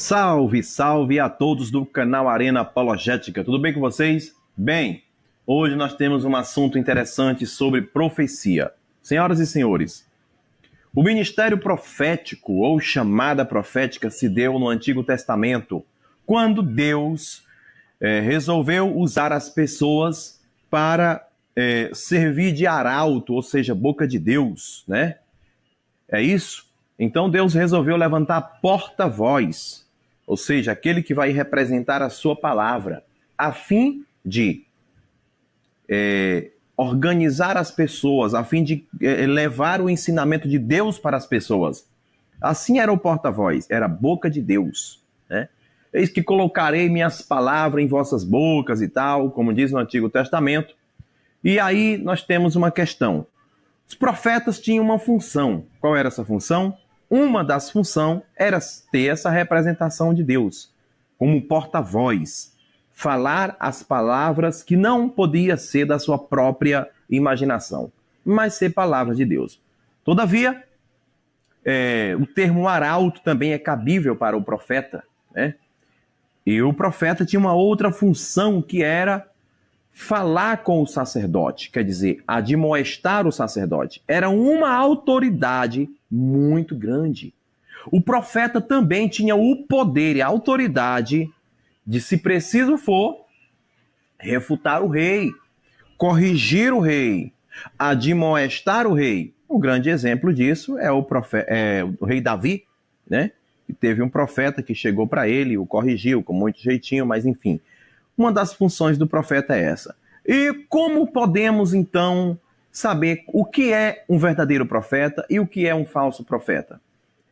Salve, salve a todos do canal Arena Apologética. Tudo bem com vocês? Bem, hoje nós temos um assunto interessante sobre profecia. Senhoras e senhores, o ministério profético ou chamada profética se deu no Antigo Testamento, quando Deus resolveu usar as pessoas para servir de arauto, ou seja, boca de Deus, né? É isso? Então Deus resolveu levantar porta-voz, ou seja, aquele que vai representar a sua palavra, a fim de organizar as pessoas, a fim de levar o ensinamento de Deus para as pessoas. Assim era o porta-voz, era a boca de Deus, né? Eis que colocarei minhas palavras em vossas bocas e tal, como diz no Antigo Testamento. E aí nós temos uma questão. Os profetas tinham uma função. Qual era essa função? Uma das funções era ter essa representação de Deus, como porta-voz, falar as palavras que não podia ser da sua própria imaginação, mas ser palavras de Deus. Todavia, o termo arauto também é cabível para o profeta, né? E o profeta tinha uma outra função que era falar com o sacerdote, quer dizer, admoestar o sacerdote. Era uma autoridade muito grande. O profeta também tinha o poder e a autoridade de, se preciso for, refutar o rei, corrigir o rei, admoestar o rei. Um grande exemplo disso é o rei Davi, né? Que teve um profeta que chegou para ele, o corrigiu com muito jeitinho, mas enfim. Uma das funções do profeta é essa. E como podemos, então, saber o que é um verdadeiro profeta e o que é um falso profeta?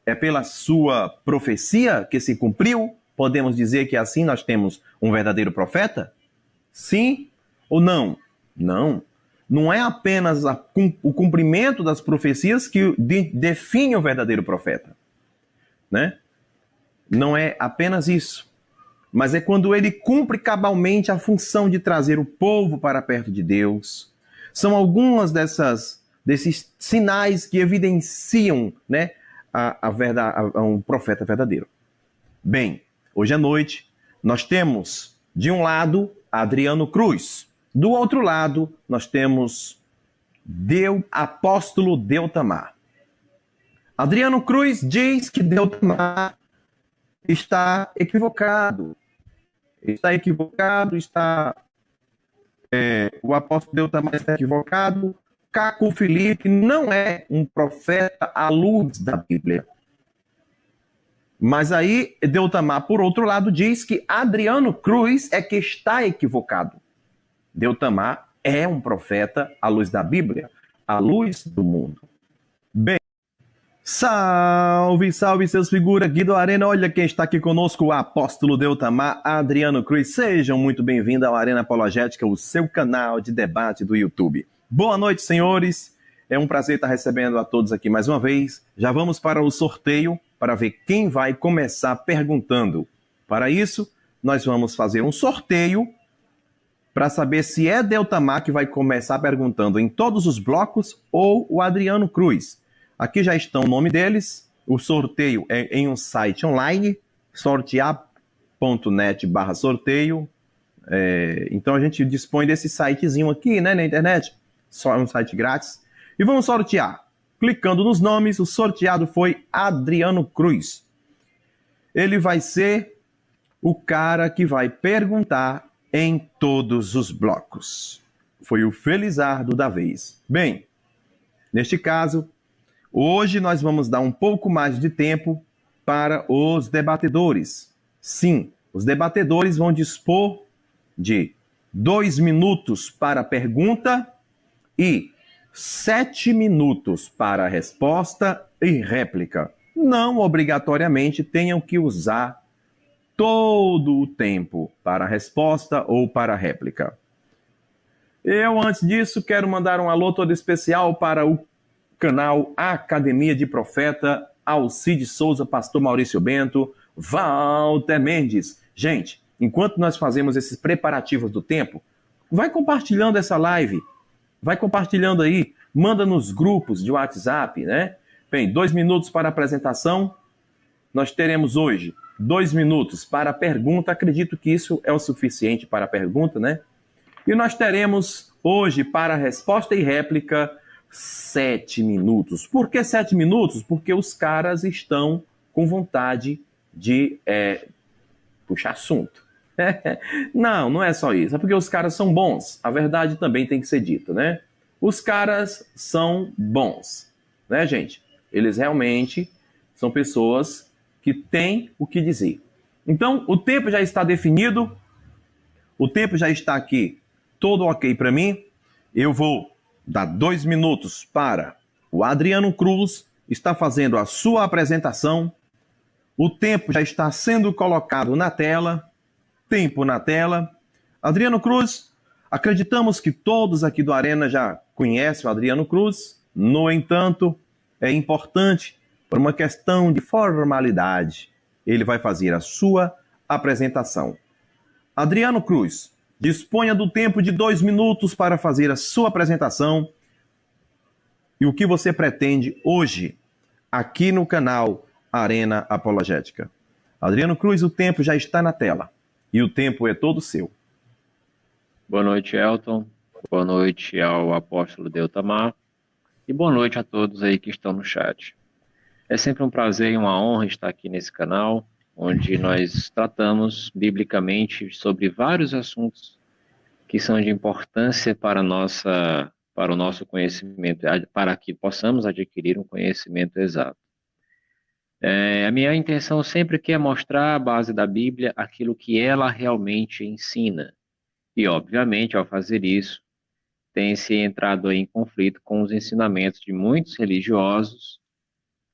É pela sua profecia que se cumpriu? Podemos dizer que assim nós temos um verdadeiro profeta? Sim ou não? Não. Não é apenas o cumprimento das profecias que define o verdadeiro profeta, né? Não é apenas isso. Mas é quando ele cumpre cabalmente a função de trazer o povo para perto de Deus. São algumas desses sinais que evidenciam, né, um profeta verdadeiro. Bem, hoje à noite nós temos, de um lado, Adriano Cruz. Do outro lado, nós temos apóstolo Deutamar. Adriano Cruz diz que Deutamar está equivocado. O apóstolo Deutamar está equivocado. Caco Felipe não é um profeta à luz da Bíblia. Mas aí Deutamar, por outro lado, diz que Adriano Cruz é que está equivocado. Deutamar é um profeta à luz da Bíblia, à luz do mundo. Bem, salve, salve seus figuras aqui do Arena. Olha quem está aqui conosco, o apóstolo Deutamar, Adriano Cruz. Sejam muito bem-vindos ao Arena Apologética, o seu canal de debate do YouTube. Boa noite, senhores. É um prazer estar recebendo a todos aqui mais uma vez. Já vamos para o sorteio para ver quem vai começar perguntando. Para isso, nós vamos fazer um sorteio para saber se é Deutamar que vai começar perguntando em todos os blocos ou o Adriano Cruz. Aqui já estão o nome deles. O sorteio é em um site online, sortear.net/sorteio. Então a gente dispõe desse sitezinho aqui, né, na internet. Só um site grátis. E vamos sortear. Clicando nos nomes, o sorteado foi Adriano Cruz. Ele vai ser o cara que vai perguntar em todos os blocos. Foi o felizardo da vez. Bem, neste caso, hoje nós vamos dar um pouco mais de tempo para os debatedores. Sim, os debatedores vão dispor de 2 minutos para a pergunta e 7 minutos para a resposta e réplica. Não obrigatoriamente tenham que usar todo o tempo para a resposta ou para a réplica. Eu, antes disso, quero mandar um alô todo especial para o canal Academia de Profeta, Alcide Souza, Pastor Maurício Bento, Walter Mendes. Gente, enquanto nós fazemos esses preparativos do tempo, vai compartilhando essa live, vai compartilhando aí, manda nos grupos de WhatsApp, né? Bem, 2 minutos para a apresentação. Nós teremos hoje 2 minutos para a pergunta. Acredito que isso é o suficiente para a pergunta, né? E nós teremos hoje para resposta e réplica 7 minutos. Por que 7 minutos? Porque os caras estão com vontade de puxar assunto. Não, não é só isso. É porque os caras são bons. A verdade também tem que ser dita, né? Os caras são bons, né, gente? Eles realmente são pessoas que têm o que dizer. Então, o tempo já está definido. O tempo já está aqui todo ok para mim. Eu vou dar 2 minutos para o Adriano Cruz está fazendo a sua apresentação. O tempo já está sendo colocado na tela. Tempo na tela. Adriano Cruz, acreditamos que todos aqui do Arena já conhecem o Adriano Cruz. No entanto, é importante, por uma questão de formalidade, ele vai fazer a sua apresentação. Adriano Cruz, disponha do tempo de 2 minutos para fazer a sua apresentação e o que você pretende hoje aqui no canal Arena Apologética. Adriano Cruz, o tempo já está na tela e o tempo é todo seu. Boa noite, Elton. Boa noite ao apóstolo Deutamar e boa noite a todos aí que estão no chat. É sempre um prazer e uma honra estar aqui nesse canal, onde nós tratamos biblicamente sobre vários assuntos que são de importância para o nosso conhecimento, para que possamos adquirir um conhecimento exato. A minha intenção sempre que é mostrar a base da Bíblia, aquilo que ela realmente ensina. E, obviamente, ao fazer isso, tem-se entrado em conflito com os ensinamentos de muitos religiosos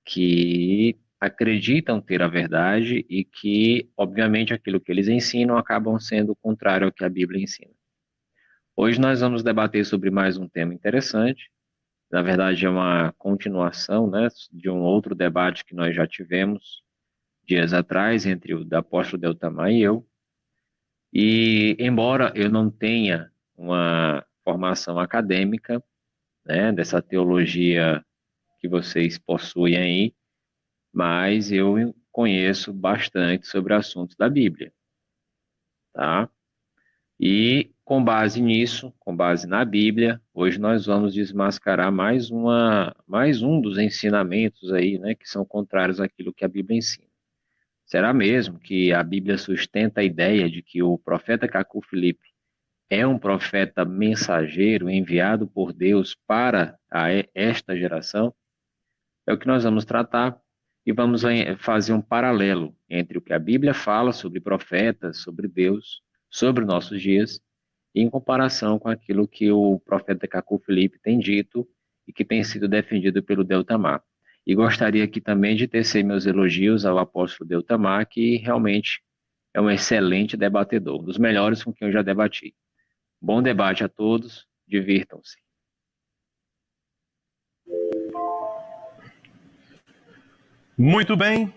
que acreditam ter a verdade e que, obviamente, aquilo que eles ensinam acabam sendo contrário ao que a Bíblia ensina. Hoje nós vamos debater sobre mais um tema interessante. Na verdade, é uma continuação, né, de um outro debate que nós já tivemos dias atrás entre o apóstolo Deutamar e eu. E, embora eu não tenha uma formação acadêmica, né, dessa teologia que vocês possuem aí, mas eu conheço bastante sobre assuntos da Bíblia, tá? E com base nisso, com base na Bíblia, hoje nós vamos desmascarar mais um dos ensinamentos aí, né, que são contrários àquilo que a Bíblia ensina. Será mesmo que a Bíblia sustenta a ideia de que o profeta Cacu Filipe é um profeta mensageiro enviado por Deus para esta geração? É o que nós vamos tratar e vamos fazer um paralelo entre o que a Bíblia fala sobre profetas, sobre Deus, sobre nossos dias, em comparação com aquilo que o profeta Cacu Filipe tem dito e que tem sido defendido pelo Deutamar. E gostaria aqui também de tecer meus elogios ao apóstolo Deutamar, que realmente é um excelente debatedor, um dos melhores com quem eu já debati. Bom debate a todos, divirtam-se. Muito bem.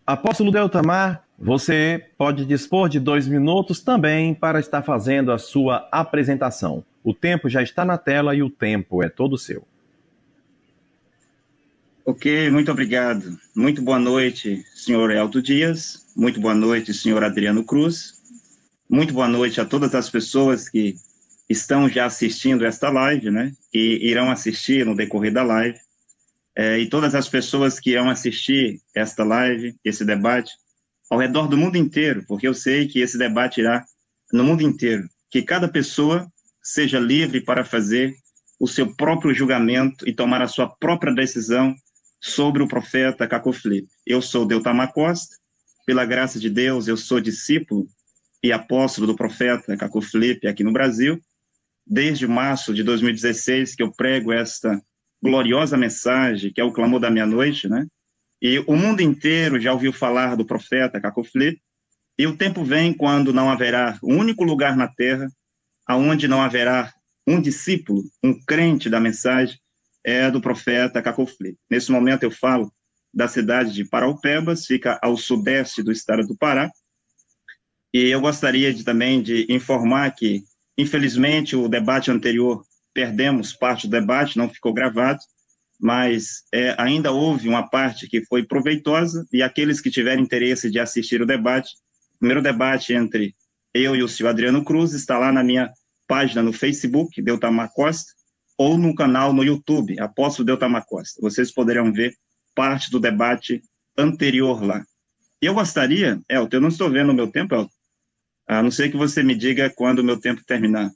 Apóstolo Deutamar, você pode dispor de 2 minutos também para estar fazendo a sua apresentação. O tempo já está na tela e o tempo é todo seu. Ok, muito obrigado. Muito boa noite, senhor Elton Dias. Muito boa noite, senhor Adriano Cruz. Muito boa noite a todas as pessoas que estão já assistindo esta live, né? E irão assistir no decorrer da live. E todas as pessoas que irão assistir esta live, esse debate, ao redor do mundo inteiro, porque eu sei que esse debate irá no mundo inteiro. Que cada pessoa seja livre para fazer o seu próprio julgamento e tomar a sua própria decisão sobre o profeta Cacu Filipe. Eu sou Deutamar Costa, pela graça de Deus, eu sou discípulo e apóstolo do profeta Cacu Filipe aqui no Brasil, desde março de 2016 que eu prego esta gloriosa mensagem, que é o clamor da meia-noite, né? E o mundo inteiro já ouviu falar do profeta Cacu Filipe, e o tempo vem quando não haverá um único lugar na terra aonde não haverá um discípulo, um crente da mensagem, do profeta Cacu Filipe. Nesse momento eu falo da cidade de Paraupebas, fica ao sudeste do estado do Pará, e eu gostaria também de informar que, infelizmente, o debate anterior, perdemos parte do debate, não ficou gravado, mas ainda houve uma parte que foi proveitosa, e aqueles que tiverem interesse de assistir o debate, o primeiro debate entre eu e o senhor Adriano Cruz está lá na minha página no Facebook, Deutamar Costa, ou no canal no YouTube, Apóstolo Deutamar Costa. Vocês poderão ver parte do debate anterior lá. Eu gostaria, Elton, eu não estou vendo o meu tempo, Elton, a não ser que você me diga quando o meu tempo terminar.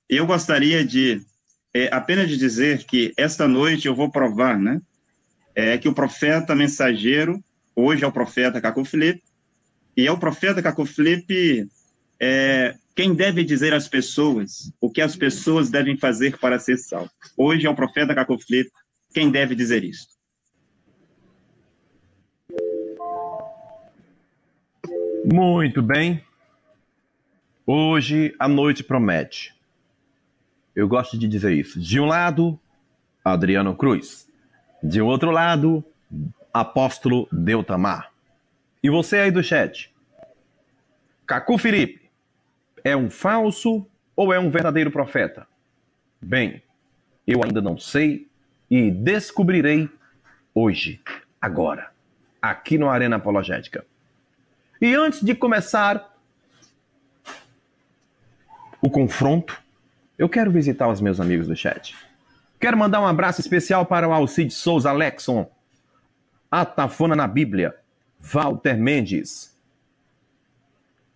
Eu gostaria de apenas de dizer que esta noite eu vou provar, né, que o profeta mensageiro, hoje é o profeta Caco Filipe, e é o profeta Caco Filipe quem deve dizer às pessoas o que as pessoas devem fazer para ser salvo. Hoje é o profeta Caco Filipe quem deve dizer isso. Muito bem. Hoje a noite promete. Eu gosto de dizer isso. De um lado, Adriano Cruz. De outro lado, Apóstolo Deutamar. E você aí do chat? Caco Filipe é um falso ou é um verdadeiro profeta? Bem, eu ainda não sei e descobrirei hoje, agora, aqui no Arena Apologética. E antes de começar o confronto, eu quero visitar os meus amigos do chat. Quero mandar um abraço especial para o Alcide Souza, Alexson, Atafona na Bíblia, Walter Mendes,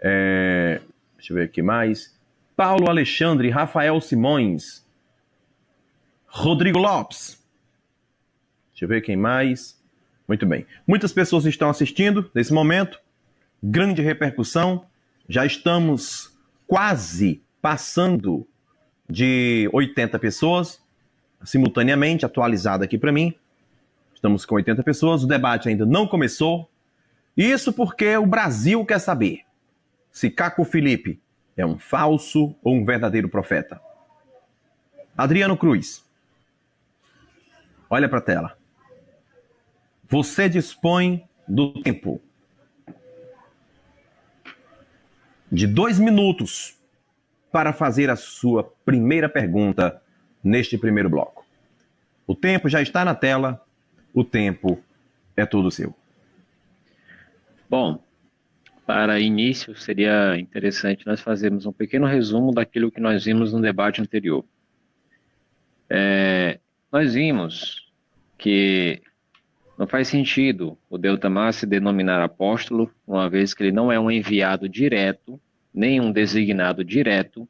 deixa eu ver aqui mais, Paulo Alexandre, Rafael Simões, Rodrigo Lopes, deixa eu ver quem mais. Muito bem, muitas pessoas estão assistindo nesse momento, grande repercussão, já estamos quase passando de 80 pessoas, simultaneamente, atualizado aqui para mim. Estamos com 80 pessoas, o debate ainda não começou. Isso porque o Brasil quer saber se Caco Filipe é um falso ou um verdadeiro profeta. Adriano Cruz, olha para a tela. Você dispõe do tempo de 2 minutos para fazer a sua primeira pergunta neste primeiro bloco. O tempo já está na tela, o tempo é todo seu. Bom, para início seria interessante nós fazermos um pequeno resumo daquilo que nós vimos no debate anterior. Nós vimos que não faz sentido o Deutamar se denominar apóstolo, uma vez que ele não é um enviado direto, nem um designado direto,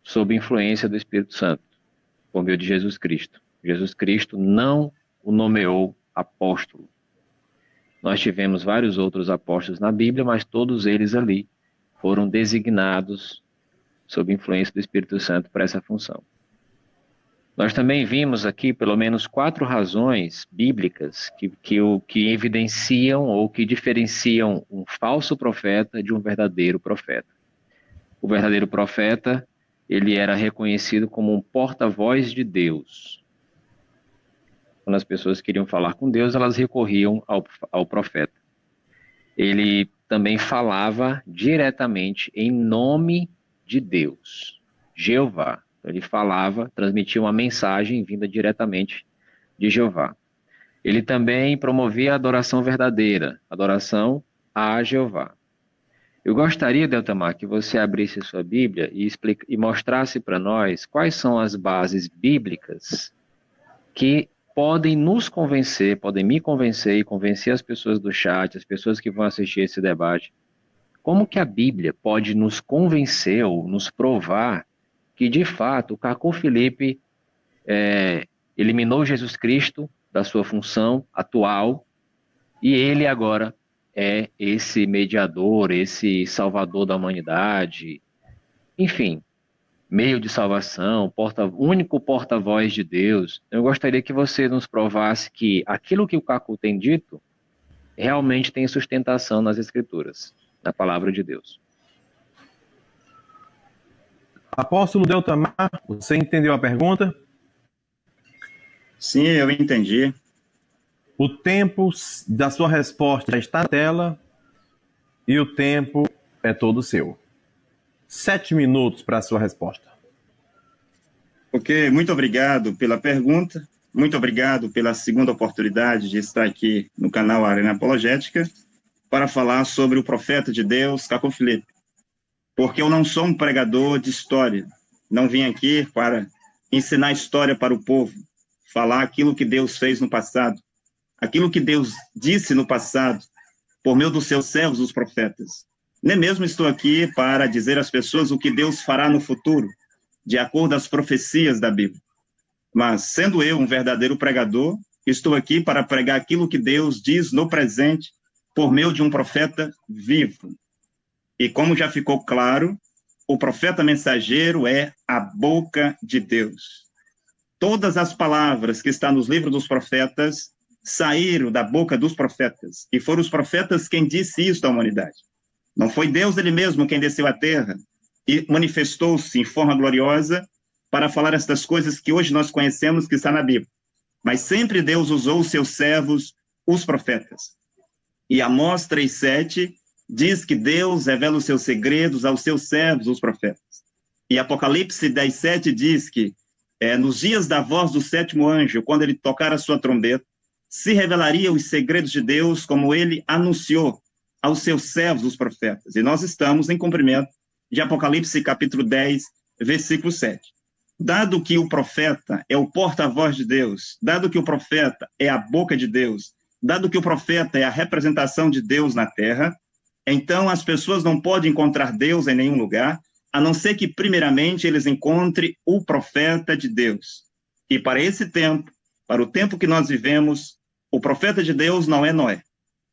sob influência do Espírito Santo, por meio de Jesus Cristo. Jesus Cristo não o nomeou apóstolo. Nós tivemos vários outros apóstolos na Bíblia, mas todos eles ali foram designados sob influência do Espírito Santo para essa função. Nós também vimos aqui pelo menos 4 razões bíblicas que evidenciam ou que diferenciam um falso profeta de um verdadeiro profeta. O verdadeiro profeta, ele era reconhecido como um porta-voz de Deus. Quando as pessoas queriam falar com Deus, elas recorriam ao profeta. Ele também falava diretamente em nome de Deus, Jeová. Ele falava, transmitia uma mensagem vinda diretamente de Jeová. Ele também promovia a adoração verdadeira, adoração a Jeová. Eu gostaria, Deutamar, que você abrisse sua Bíblia e mostrasse para nós quais são as bases bíblicas que podem nos convencer, podem me convencer e convencer as pessoas do chat, as pessoas que vão assistir esse debate. Como que a Bíblia pode nos convencer ou nos provar que, de fato, o Caco Filipe eliminou Jesus Cristo da sua função atual e ele agora é esse mediador, esse salvador da humanidade, enfim, meio de salvação, único porta-voz de Deus. Eu gostaria que você nos provasse que aquilo que o Caco tem dito realmente tem sustentação nas Escrituras, na palavra de Deus. Apóstolo Deutamar, você entendeu a pergunta? Sim, eu entendi. O tempo da sua resposta já está na tela e o tempo é todo seu. 7 minutos para a sua resposta. Ok, muito obrigado pela pergunta, muito obrigado pela segunda oportunidade de estar aqui no canal Arena Apologética para falar sobre o profeta de Deus, Caco Filipe, porque eu não sou um pregador de história, não vim aqui para ensinar história para o povo, falar aquilo que Deus fez no passado, aquilo que Deus disse no passado, por meio dos seus servos, os profetas. Nem mesmo estou aqui para dizer às pessoas o que Deus fará no futuro, de acordo às profecias da Bíblia. Mas, sendo eu um verdadeiro pregador, estou aqui para pregar aquilo que Deus diz no presente, por meio de um profeta vivo. E como já ficou claro, o profeta mensageiro é a boca de Deus. Todas as palavras que estão nos livros dos profetas saíram da boca dos profetas, e foram os profetas quem disse isso à humanidade. Não foi Deus ele mesmo quem desceu à terra e manifestou-se em forma gloriosa para falar estas coisas que hoje nós conhecemos que está na Bíblia. Mas sempre Deus usou os seus servos, os profetas. E Amós 3,7 diz que Deus revela os seus segredos aos seus servos, os profetas. E Apocalipse 10,7 diz que nos dias da voz do sétimo anjo, quando ele tocar a sua trombeta, se revelaria os segredos de Deus como ele anunciou aos seus servos, os profetas. E nós estamos em cumprimento de Apocalipse capítulo 10, versículo 7. Dado que o profeta é o porta-voz de Deus, dado que o profeta é a boca de Deus, dado que o profeta é a representação de Deus na terra, então as pessoas não podem encontrar Deus em nenhum lugar, a não ser que primeiramente eles encontrem o profeta de Deus. E para esse tempo, para o tempo que nós vivemos, o profeta de Deus não é Noé.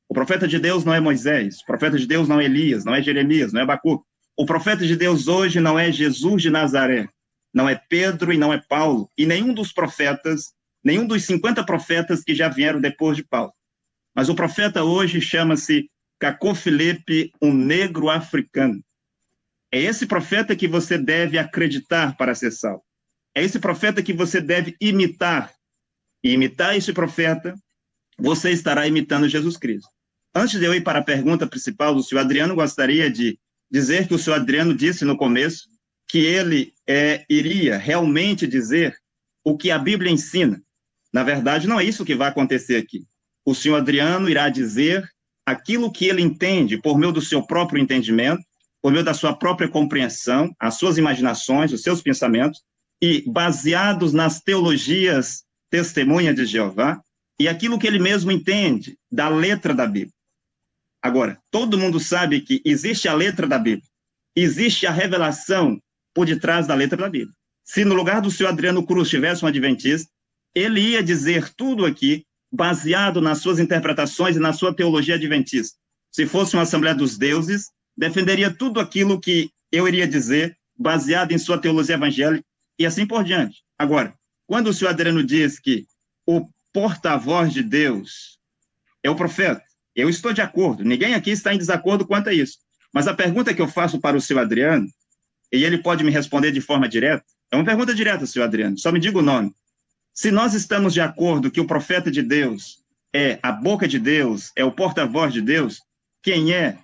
O profeta de Deus não é Moisés. O profeta de Deus não é Elias, não é Jeremias, não é Abacuque. O profeta de Deus hoje não é Jesus de Nazaré, não é Pedro e não é Paulo, e nenhum dos profetas, nenhum dos 50 profetas que já vieram depois de Paulo. Mas o profeta hoje chama-se Caco Filipe, um negro africano. É esse profeta que você deve acreditar para ser salvo. É esse profeta que você deve imitar. E imitar esse profeta, você estará imitando Jesus Cristo. Antes de eu ir para a pergunta principal do senhor Adriano, gostaria de dizer que o senhor Adriano disse no começo que ele iria realmente dizer o que a Bíblia ensina. Na verdade, não é isso que vai acontecer aqui. O senhor Adriano irá dizer aquilo que ele entende por meio do seu próprio entendimento, por meio da sua própria compreensão, as suas imaginações, os seus pensamentos, e baseados nas teologias testemunha de Jeová, e aquilo que ele mesmo entende da letra da Bíblia. Agora, todo mundo sabe que existe a letra da Bíblia, existe a revelação por detrás da letra da Bíblia. Se no lugar do senhor Adriano Cruz tivesse um adventista, ele ia dizer tudo aqui baseado nas suas interpretações e na sua teologia adventista. Se fosse uma Assembleia dos Deuses, defenderia tudo aquilo que eu iria dizer baseado em sua teologia evangélica e assim por diante. Agora, quando o senhor Adriano diz que o porta-voz de Deus é o profeta, eu estou de acordo, ninguém aqui está em desacordo quanto a isso. Mas a pergunta que eu faço para o senhor Adriano, e ele pode me responder de forma direta, é uma pergunta direta, senhor Adriano, só me diga o nome. Se nós estamos de acordo que o profeta de Deus é a boca de Deus, é o porta-voz de Deus, quem é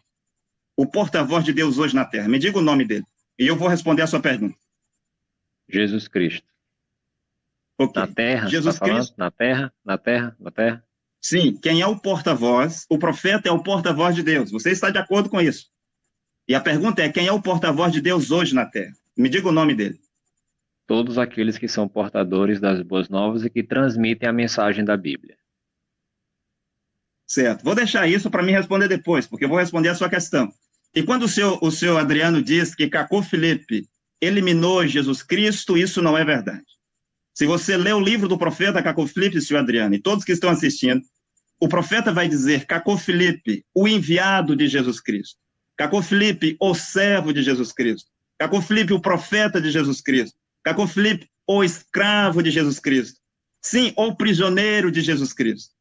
o porta-voz de Deus hoje na Terra? Me diga o nome dele, e eu vou responder a sua pergunta. Jesus Cristo. Okay. Na Terra, Jesus Cristo? Na Terra. Sim, quem é o porta-voz? O profeta é o porta-voz de Deus. Você está de acordo com isso? E a pergunta é, quem é o porta-voz de Deus hoje na Terra? Me diga o nome dele. Todos aqueles que são portadores das boas novas e que transmitem a mensagem da Bíblia. Certo. Vou deixar isso para me responder depois, porque eu vou responder a sua questão. E quando o senhor Adriano diz que Caco Filipe eliminou Jesus Cristo, isso não é verdade. Se você ler o livro do profeta Caco Filipe, senhor Adriano, e todos que estão assistindo, o profeta vai dizer Caco Filipe, o enviado de Jesus Cristo. Caco Filipe, o servo de Jesus Cristo. Caco Filipe, o profeta de Jesus Cristo. Caco Filipe, o escravo de Jesus Cristo. Sim, o prisioneiro de Jesus Cristo.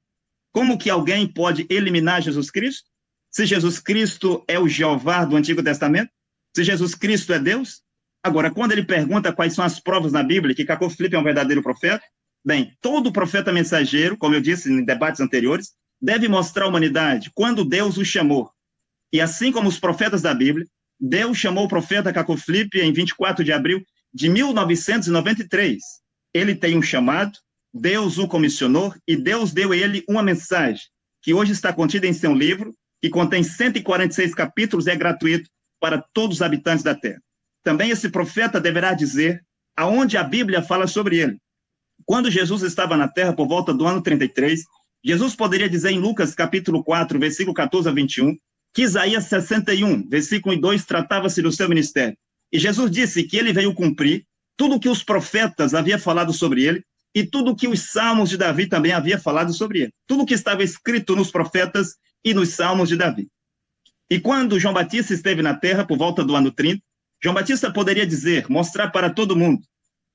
Como que alguém pode eliminar Jesus Cristo? Se Jesus Cristo é o Jeová do Antigo Testamento? Se Jesus Cristo é Deus? Agora, quando ele pergunta quais são as provas na Bíblia que Caco Filipe é um verdadeiro profeta, bem, todo profeta mensageiro, como eu disse em debates anteriores, deve mostrar à humanidade quando Deus o chamou. E assim como os profetas da Bíblia, Deus chamou o profeta Caco Filipe em 24 de abril de 1993. Ele tem um chamado, Deus o comissionou e Deus deu a ele uma mensagem, que hoje está contida em seu livro, que contém 146 capítulos e é gratuito para todos os habitantes da terra. Também esse profeta deverá dizer aonde a Bíblia fala sobre ele. Quando Jesus estava na terra, por volta do ano 33, Jesus poderia dizer em Lucas capítulo 4, versículo 14 a 21, que Isaías 61, versículo 1 e 2, tratava-se do seu ministério. E Jesus disse que ele veio cumprir tudo o que os profetas haviam falado sobre ele e tudo o que os salmos de Davi também haviam falado sobre ele. Tudo o que estava escrito nos profetas e nos salmos de Davi. E quando João Batista esteve na terra, por volta do ano 30, João Batista poderia dizer, mostrar para todo mundo,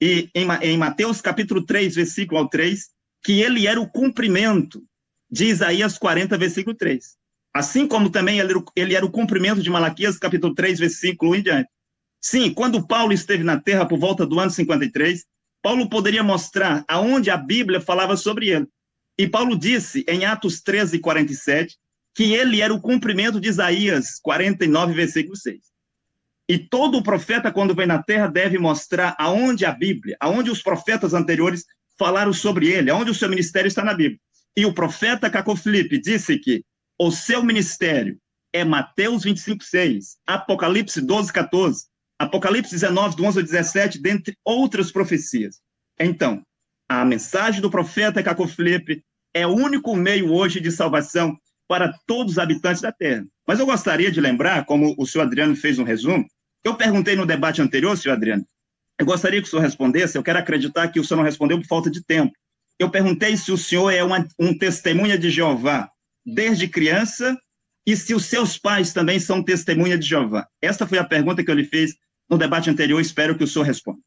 e em Mateus capítulo 3, versículo ao 3, que ele era o cumprimento de Isaías 40, versículo 3. Assim como também ele era o cumprimento de Malaquias capítulo 3, versículo 1 em diante. Sim, quando Paulo esteve na terra por volta do ano 53, Paulo poderia mostrar aonde a Bíblia falava sobre ele. E Paulo disse em Atos 13, 47, que ele era o cumprimento de Isaías 49, versículo 6. E todo profeta, quando vem na terra, deve mostrar aonde a Bíblia, aonde os profetas anteriores falaram sobre ele, aonde o seu ministério está na Bíblia. E o profeta Cacofilipe disse que o seu ministério é Mateus 25, 6, Apocalipse 12, 14, Apocalipse 19, do 11 ao 17, dentre outras profecias. Então, a mensagem do profeta Cacofilipe é o único meio hoje de salvação para todos os habitantes da terra. Mas eu gostaria de lembrar, como o senhor Adriano fez um resumo, eu perguntei no debate anterior, senhor Adriano, eu gostaria que o senhor respondesse, eu quero acreditar que o senhor não respondeu por falta de tempo. Eu perguntei se o senhor é um testemunha de Jeová desde criança e se os seus pais também são testemunha de Jeová. Esta foi a pergunta que eu lhe fiz no debate anterior, espero que o senhor responda.